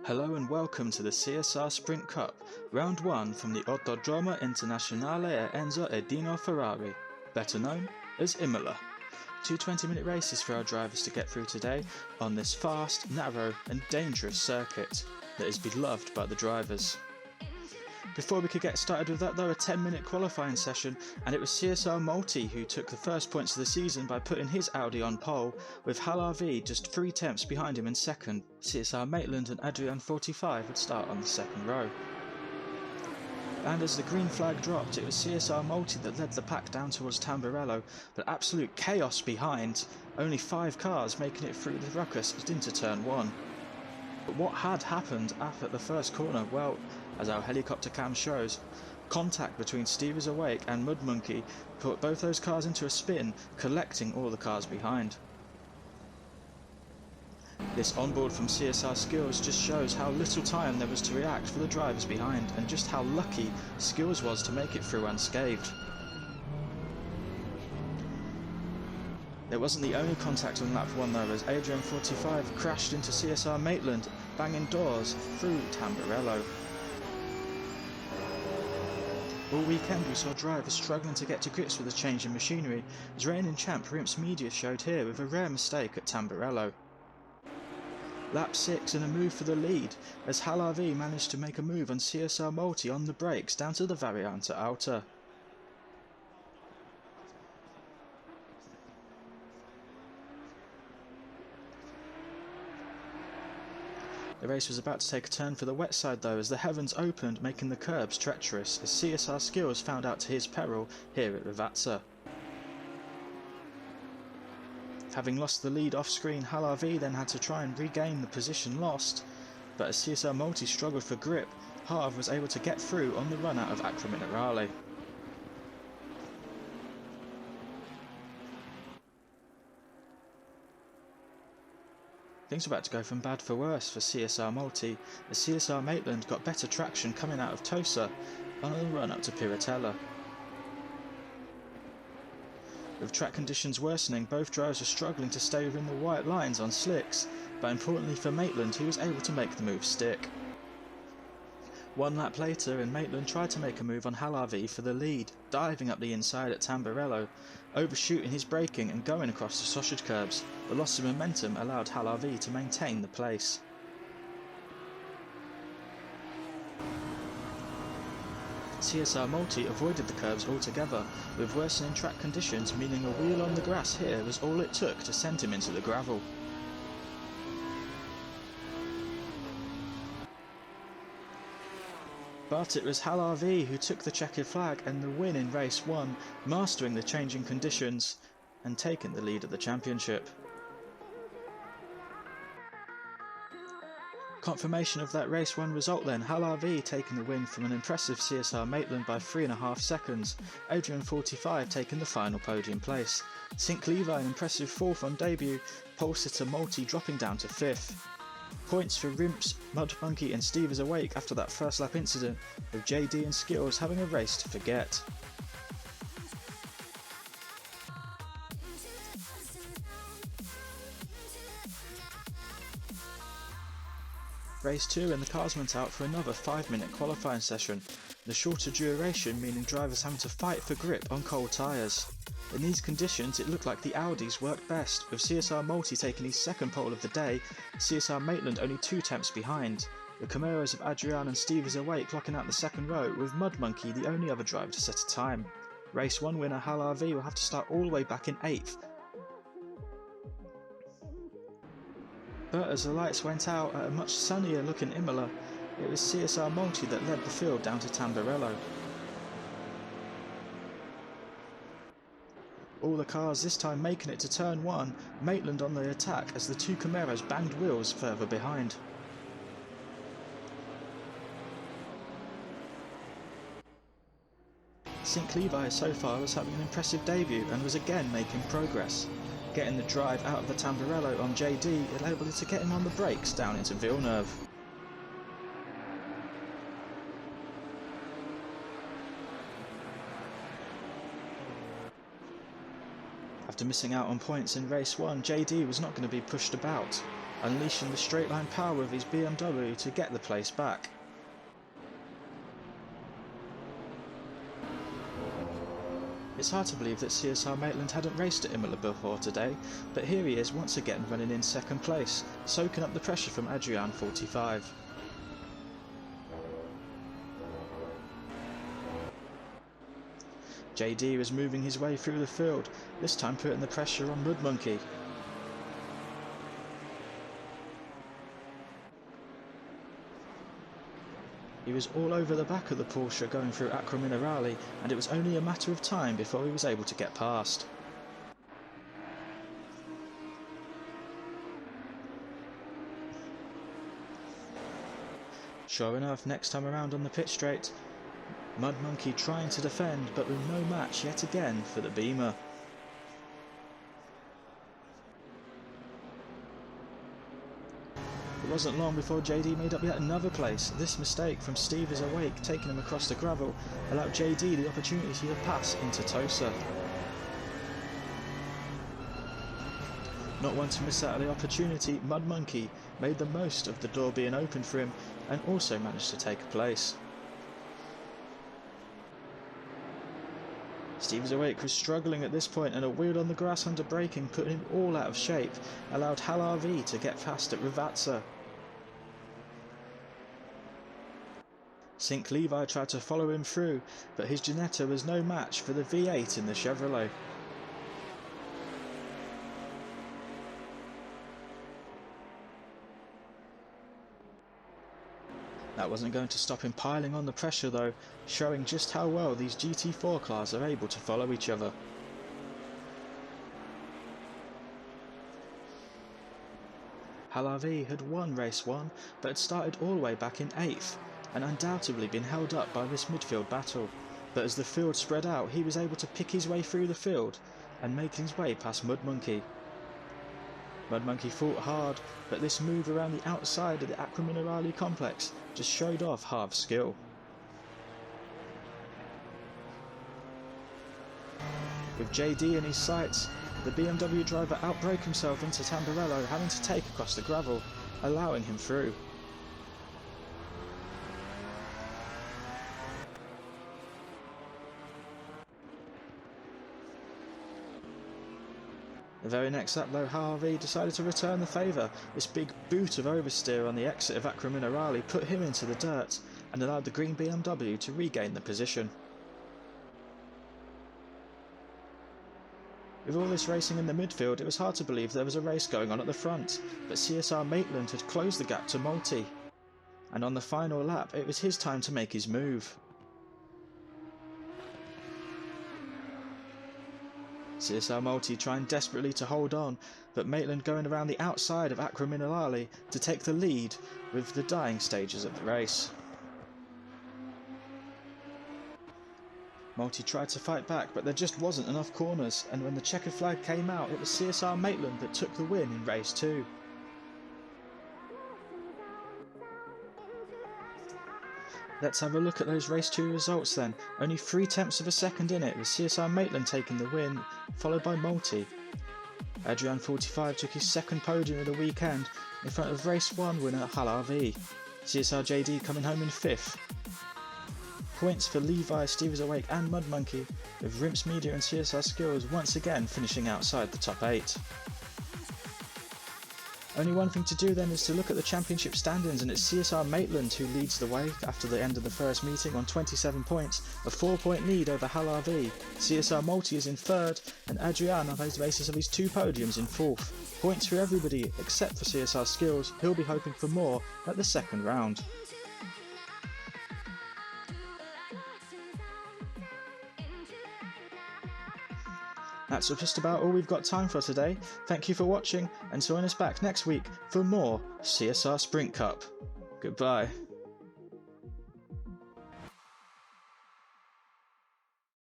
Hello and welcome to the CSR Sprint Cup, round 1 from the Autodromo Internazionale Enzo e Dino Ferrari, better known as Imola. Two 20-minute races for our drivers to get through today on this fast, narrow and dangerous circuit that is beloved by the drivers. Before we could get started with that though, a 10-minute qualifying session, and it was CSR Multi who took the first points of the season by putting his Audi on pole, with HalRV just 3 tenths behind him in second. CSR Maitland and Adrian 45 would start on the second row. And as the green flag dropped, it was CSR Multi that led the pack down towards Tamburello, but absolute chaos behind, only 5 cars making it through the ruckus into turn 1. But what had happened after the first corner? Well, as our helicopter cam shows, contact between Steve is Awake and Mud Monkey put both those cars into a spin, collecting all the cars behind. This onboard from CSR Skills just shows how little time there was to react for the drivers behind, and just how lucky Skills was to make it through unscathed. It wasn't the only contact on lap 1 though, as Adrian 45 crashed into CSR Maitland, banging doors through Tamburello. All weekend we saw drivers struggling to get to grips with the change in machinery, as reigning champ Rimps Media showed here with a rare mistake at Tamburello. Lap 6 and a move for the lead, as HalRV managed to make a move on CSR Multi on the brakes down to the Variante Alta. The race was about to take a turn for the wet side though, as the heavens opened, making the curbs treacherous, as CSR Skills found out to his peril here at Ravazza. Having lost the lead off screen, HalRV then had to try and regain the position lost, but as CSR Multi struggled for grip, Harv was able to get through on the run out of Acqua Minerale. Things were about to go from bad for worse for CSR Multi, as CSR Maitland got better traction coming out of Tosa on the run up to Piratella. With track conditions worsening, both drivers were struggling to stay within the white lines on slicks, but importantly for Maitland, he was able to make the move stick. One lap later, and Maitland tried to make a move on HalRV for the lead, diving up the inside at Tamburello, overshooting his braking and going across the sausage curbs. The loss of momentum allowed HalRV to maintain the place. CSR Multi avoided the curbs altogether, with worsening track conditions meaning a wheel on the grass here was all it took to send him into the gravel. But it was HalRV who took the checkered flag and the win in race 1, mastering the changing conditions and taking the lead of the championship. Confirmation of that race 1 result then, HalRV taking the win from an impressive CSR Maitland by 3.5 seconds, Adrian 45 taking the final podium place, St Levi an impressive 4th on debut, pole sitter Multi dropping down to 5th. Points for Rimps, Mud Monkey and Steve is Awake after that first lap incident, with JD and Skills having a race to forget. Race 2 and the cars went out for another 5-minute qualifying session, the shorter duration meaning drivers having to fight for grip on cold tyres. In these conditions it looked like the Audis worked best, with CSR Multi taking his second pole of the day, CSR Maitland only 2 tenths behind. The Camaros of Adrian and Steve is Awake clocking out the second row, with Mud Monkey the only other driver to set a time. Race 1 winner HalRV will have to start all the way back in 8th. But as the lights went out at a much sunnier looking Imola, it was CSR Multi that led the field down to Tamburello. All the cars this time making it to turn 1, Maitland on the attack as the 2 Camaros banged wheels further behind. St Levi so far was having an impressive debut and was again making progress. Getting the drive out of the Tamburello on JD enabled it to get him on the brakes down into Villeneuve. After missing out on points in race 1, JD was not going to be pushed about. unleashing the straight line power of his BMW to get the place back. It's hard to believe that CSR Maitland hadn't raced at Imola before today, but here he is once again running in second place, soaking up the pressure from Adrian 45. JD was moving his way through the field, this time putting the pressure on Mud Monkey. He was all over the back of the Porsche going through Acqua Minerale, and it was only a matter of time before he was able to get past. Sure enough, next time around on the pit straight, Mud Monkey trying to defend, but with no match yet again for the Beamer. It wasn't long before JD made up yet another place. This mistake from Steve is awake, taking him across the gravel, allowed JD the opportunity to pass into Tosa. Not one to miss out on the opportunity, Mud Monkey made the most of the door being opened for him and also managed to take a place. Steve is awake was struggling at this point, and a wheel on the grass under braking put him all out of shape, allowed Hal RV to get past at Ravazza. Sink Levi tried to follow him through, but his Ginetta was no match for the V8 in the Chevrolet. That wasn't going to stop him piling on the pressure though, showing just how well these GT4 cars are able to follow each other. Hal RV had won race 1, but had started all the way back in 8th, and undoubtedly been held up by this midfield battle. But as the field spread out, he was able to pick his way through the field and make his way past Mud Monkey. Mud Monkey fought hard, but this move around the outside of the Acqua Minerale complex just showed off Harv's skill. With JD in his sights, the BMW driver outbroke himself into Tamburello, having to take across the gravel, allowing him through. The very next lap though, Harvey decided to return the favour. This big boot of oversteer on the exit of Acqua Minerale put him into the dirt and allowed the green BMW to regain the position. With all this racing in the midfield, it was hard to believe there was a race going on at the front, but CSR Maitland had closed the gap to Multi, and on the final lap it was his time to make his move. CSR Multi trying desperately to hold on, but Maitland going around the outside of Acqua Minerale to take the lead with the dying stages of the race. Multi tried to fight back, but there just wasn't enough corners, and when the checkered flag came out, it was CSR Maitland that took the win in race 2. Let's have a look at those race 2 results then. Only 3/10 of a second in it, with CSR Maitland taking the win, followed by Multi. Adrian 45 took his second podium of the weekend in front of race 1 winner Hal RV. CSR JD coming home in 5th. Points for Levi, Steve is Awake and Mud Monkey, with Rimps Media and CSR Skills once again finishing outside the top 8. Only one thing to do then is to look at the championship standings, and it's CSR Maitland who leads the way after the end of the first meeting on 27 points, a 4-point lead over Hal RV. CSR Multi is in 3rd, and Adrian, on the basis of his 2 podiums, in 4th. Points for everybody except for CSR Skills, who'll be hoping for more at the second round. That's just about all we've got time for today. Thank you for watching, and join us back next week for more CSR Sprint Cup. Goodbye.